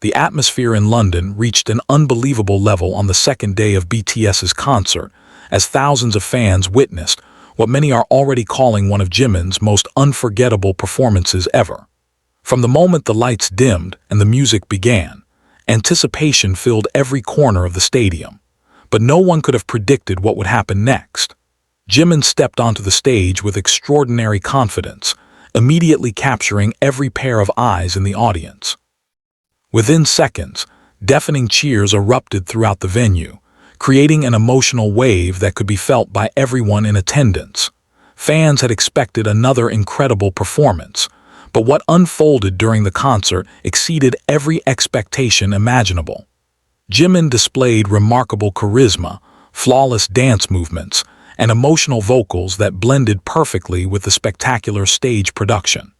The atmosphere in London reached an unbelievable level on the second day of BTS's concert, as thousands of fans witnessed what many are already calling one of Jimin's most unforgettable performances ever. From the moment the lights dimmed and the music began, anticipation filled every corner of the stadium. But no one could have predicted what would happen next. Jimin stepped onto the stage with extraordinary confidence, immediately capturing every pair of eyes in the audience. Within seconds, deafening cheers erupted throughout the venue, creating an emotional wave that could be felt by everyone in attendance. Fans had expected another incredible performance, but what unfolded during the concert exceeded every expectation imaginable. Jimin displayed remarkable charisma, flawless dance movements, and emotional vocals that blended perfectly with the spectacular stage production.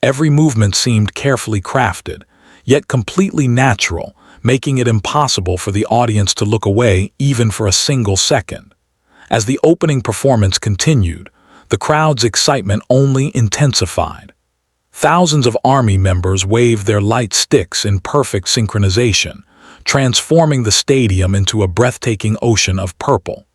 Every movement seemed carefully crafted, yet completely natural, making it impossible for the audience to look away even for a single second. As the opening performance continued, the crowd's excitement only intensified. Thousands of army members waved their light sticks in perfect synchronization, transforming the stadium into a breathtaking ocean of purple.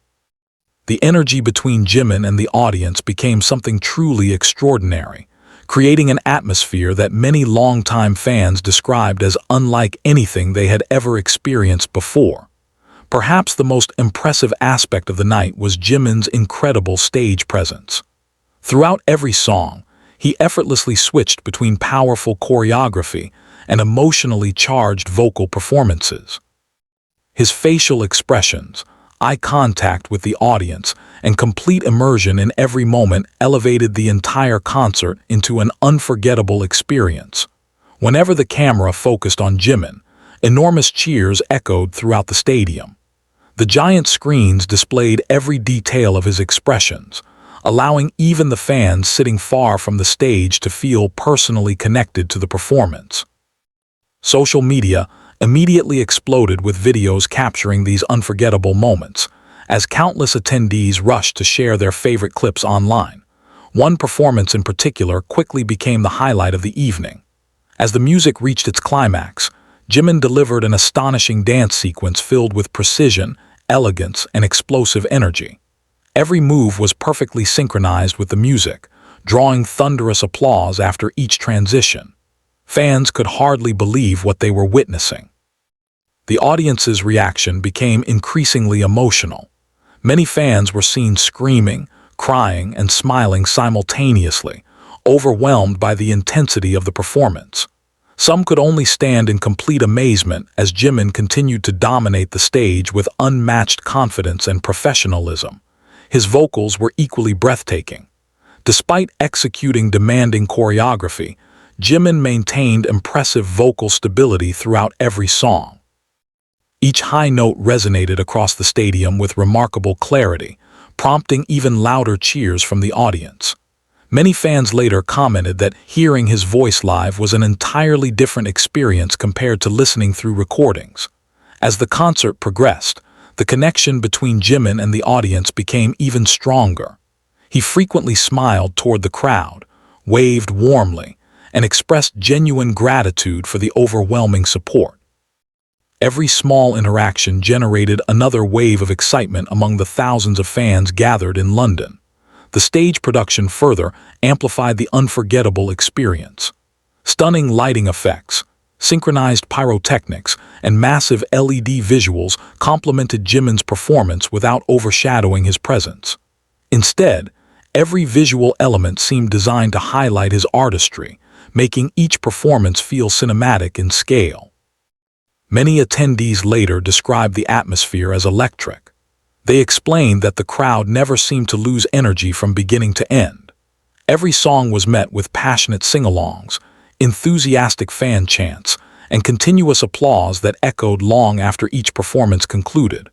The energy between Jimin and the audience became something truly extraordinary, creating an atmosphere that many longtime fans described as unlike anything they had ever experienced before. Perhaps the most impressive aspect of the night was Jimin's incredible stage presence. Throughout every song, he effortlessly switched between powerful choreography and emotionally charged vocal performances. His facial expressions, eye contact with the audience, and complete immersion in every moment elevated the entire concert into an unforgettable experience. Whenever the camera focused on Jimin, enormous cheers echoed throughout the stadium. The giant screens displayed every detail of his expressions, allowing even the fans sitting far from the stage to feel personally connected to the performance. Social media immediately exploded with videos capturing these unforgettable moments, as countless attendees rushed to share their favorite clips online. One performance in particular quickly became the highlight of the evening. As the music reached its climax, Jimin delivered an astonishing dance sequence filled with precision, elegance, and explosive energy. Every move was perfectly synchronized with the music, drawing thunderous applause after each transition. Fans could hardly believe what they were witnessing. The audience's reaction became increasingly emotional. Many fans were seen screaming, crying, and smiling simultaneously, overwhelmed by the intensity of the performance. Some could only stand in complete amazement as Jimin continued to dominate the stage with unmatched confidence and professionalism. His vocals were equally breathtaking. Despite executing demanding choreography, Jimin maintained impressive vocal stability throughout every song. Each high note resonated across the stadium with remarkable clarity, prompting even louder cheers from the audience. Many fans later commented that hearing his voice live was an entirely different experience compared to listening through recordings. As the concert progressed, the connection between Jimin and the audience became even stronger. He frequently smiled toward the crowd, waved warmly, and expressed genuine gratitude for the overwhelming support. Every small interaction generated another wave of excitement among the thousands of fans gathered in London. The stage production further amplified the unforgettable experience. Stunning lighting effects, synchronized pyrotechnics, and massive LED visuals complemented Jimin's performance without overshadowing his presence. Instead, every visual element seemed designed to highlight his artistry, making each performance feel cinematic in scale. Many attendees later described the atmosphere as electric. They explained that the crowd never seemed to lose energy from beginning to end. Every song was met with passionate sing-alongs, enthusiastic fan chants, and continuous applause that echoed long after each performance concluded.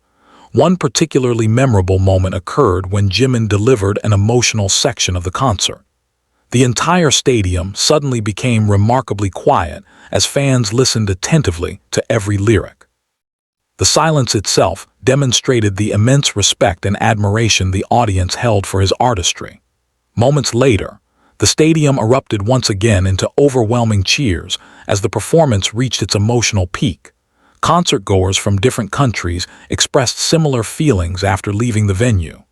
One particularly memorable moment occurred when Jimin delivered an emotional section of the concert. The entire stadium suddenly became remarkably quiet as fans listened attentively to every lyric. The silence itself demonstrated the immense respect and admiration the audience held for his artistry. Moments later, The stadium erupted once again into overwhelming cheers as the performance reached its emotional peak. Concertgoers from different countries expressed similar feelings after leaving the venue.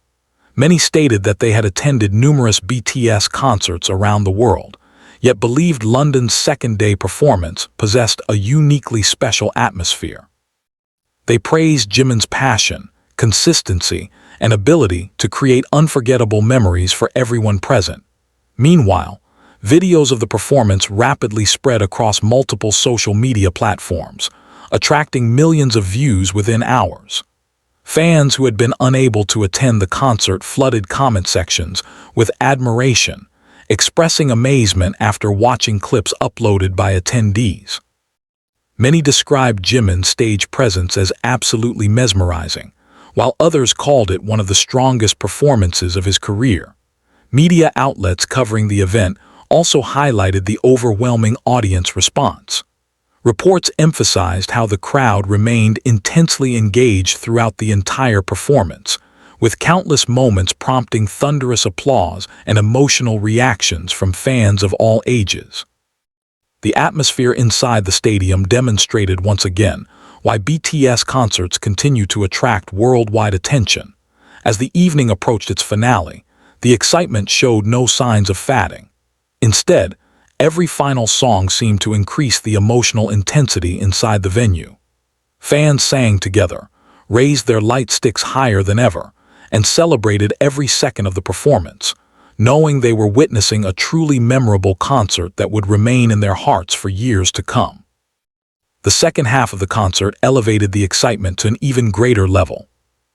Many stated that they had attended numerous BTS concerts around the world, yet believed London's second-day performance possessed a uniquely special atmosphere. They praised Jimin's passion, consistency, and ability to create unforgettable memories for everyone present. Meanwhile, videos of the performance rapidly spread across multiple social media platforms, attracting millions of views within hours. Fans who had been unable to attend the concert flooded comment sections with admiration, expressing amazement after watching clips uploaded by attendees. Many described Jimin's stage presence as absolutely mesmerizing, while others called it one of the strongest performances of his career. Media outlets covering the event also highlighted the overwhelming audience response. Reports emphasized how the crowd remained intensely engaged throughout the entire performance, with countless moments prompting thunderous applause and emotional reactions from fans of all ages. The atmosphere inside the stadium demonstrated once again why BTS concerts continue to attract worldwide attention. As the evening approached its finale, the excitement showed no signs of fading. Instead, every final song seemed to increase the emotional intensity inside the venue. Fans sang together, raised their light sticks higher than ever, and celebrated every second of the performance, knowing they were witnessing a truly memorable concert that would remain in their hearts for years to come. The second half of the concert elevated the excitement to an even greater level.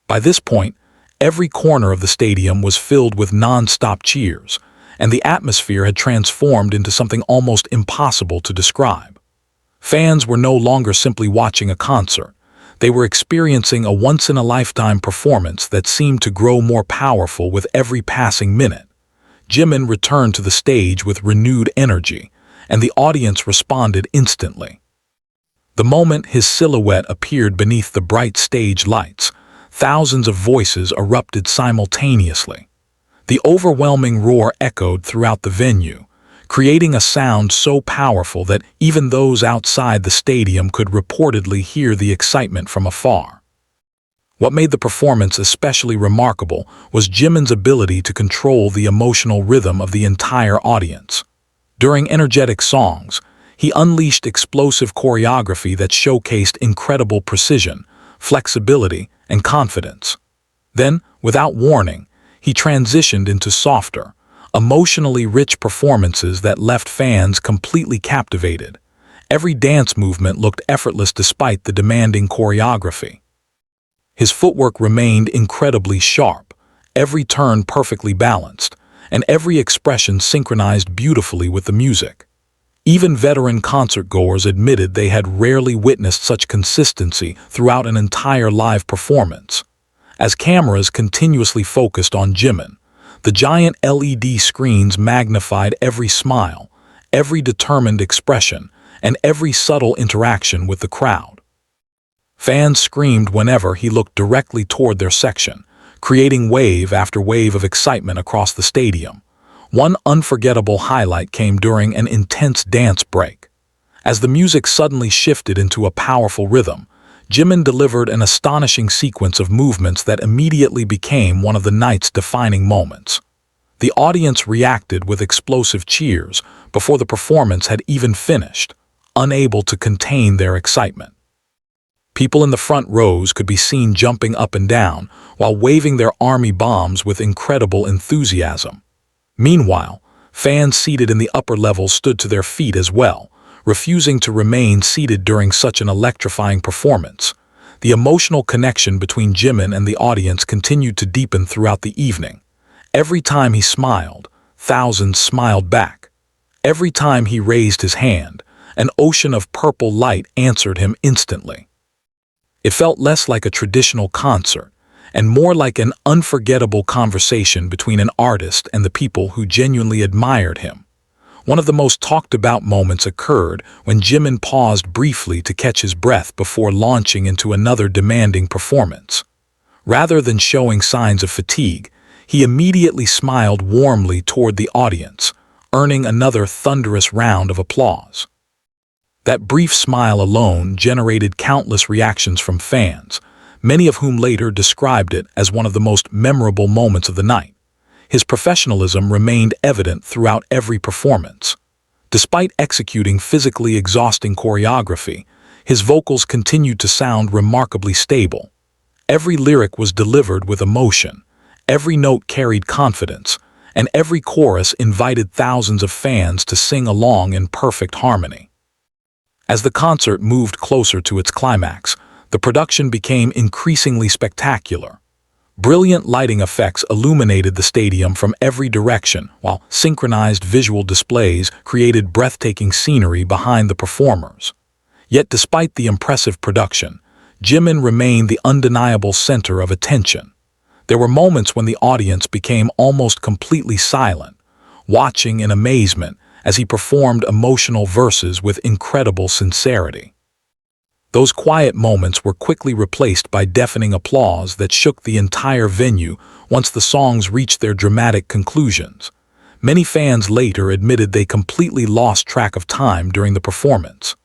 By this point, every corner of the stadium was filled with non-stop cheers, and the atmosphere had transformed into something almost impossible to describe. Fans were no longer simply watching a concert. They were experiencing a once-in-a-lifetime performance that seemed to grow more powerful with every passing minute. Jimin returned to the stage with renewed energy, and the audience responded instantly. The moment his silhouette appeared beneath the bright stage lights, thousands of voices erupted simultaneously. The overwhelming roar echoed throughout the venue, creating a sound so powerful that even those outside the stadium could reportedly hear the excitement from afar. What made the performance especially remarkable was Jimin's ability to control the emotional rhythm of the entire audience. During energetic songs, he unleashed explosive choreography that showcased incredible precision, flexibility, and confidence. Then, without warning, he transitioned into softer, emotionally rich performances that left fans completely captivated. Every dance movement looked effortless despite the demanding choreography. His footwork remained incredibly sharp, every turn perfectly balanced, and every expression synchronized beautifully with the music. Even veteran concertgoers admitted they had rarely witnessed such consistency throughout an entire live performance. As cameras continuously focused on Jimin, the giant LED screens magnified every smile, every determined expression, and every subtle interaction with the crowd. Fans screamed whenever he looked directly toward their section, creating wave after wave of excitement across the stadium. One unforgettable highlight came during an intense dance break. As the music suddenly shifted into a powerful rhythm, Jimin delivered an astonishing sequence of movements that immediately became one of the night's defining moments. The audience reacted with explosive cheers before the performance had even finished, unable to contain their excitement. People in the front rows could be seen jumping up and down while waving their army bombs with incredible enthusiasm. Meanwhile, fans seated in the upper levels stood to their feet as well, refusing to remain seated during such an electrifying performance. The emotional connection between Jimin and the audience continued to deepen throughout the evening. Every time he smiled, thousands smiled back. Every time he raised his hand, an ocean of purple light answered him instantly. It felt less like a traditional concert and more like an unforgettable conversation between an artist and the people who genuinely admired him. One of the most talked about moments occurred when Jimin paused briefly to catch his breath before launching into another demanding performance. Rather than showing signs of fatigue, he immediately smiled warmly toward the audience, earning another thunderous round of applause. That brief smile alone generated countless reactions from fans, many of whom later described it as one of the most memorable moments of the night. His professionalism remained evident throughout every performance. Despite executing physically exhausting choreography, his vocals continued to sound remarkably stable. Every lyric was delivered with emotion, every note carried confidence, and every chorus invited thousands of fans to sing along in perfect harmony. As the concert moved closer to its climax, the production became increasingly spectacular. Brilliant lighting effects illuminated the stadium from every direction, while synchronized visual displays created breathtaking scenery behind the performers. Yet despite the impressive production, Jimin remained the undeniable center of attention. There were moments when the audience became almost completely silent, watching in amazement as he performed emotional verses with incredible sincerity. Those quiet moments were quickly replaced by deafening applause that shook the entire venue once the songs reached their dramatic conclusions. Many fans later admitted they completely lost track of time during the performance.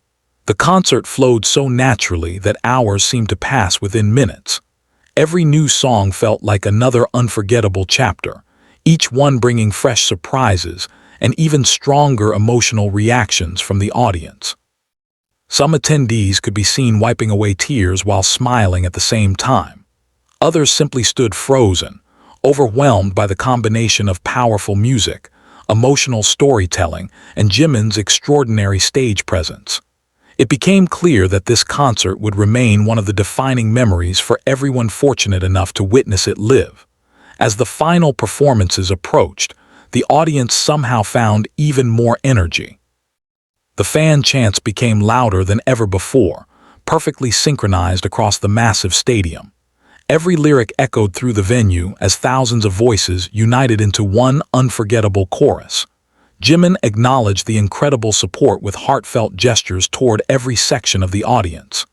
The concert flowed so naturally that hours seemed to pass within minutes. Every new song felt like another unforgettable chapter, each one bringing fresh surprises and even stronger emotional reactions from the audience. Some attendees could be seen wiping away tears while smiling at the same time. Others simply stood frozen, overwhelmed by the combination of powerful music, emotional storytelling, and Jimin's extraordinary stage presence. It became clear that this concert would remain one of the defining memories for everyone fortunate enough to witness it live. As the final performances approached, the audience somehow found even more energy. The fan chants became louder than ever before, perfectly synchronized across the massive stadium. Every lyric echoed through the venue as thousands of voices united into one unforgettable chorus. Jimin acknowledged the incredible support with heartfelt gestures toward every section of the audience.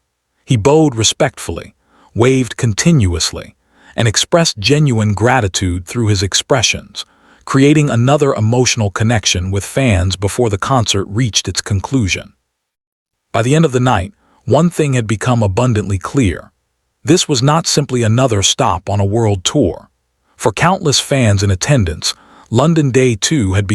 He bowed respectfully, waved continuously, and expressed genuine gratitude through his expressions, creating another emotional connection with fans before the concert reached its conclusion. By the end of the night, one thing had become abundantly clear. This was not simply another stop on a world tour. For countless fans in attendance, London Day 2 had become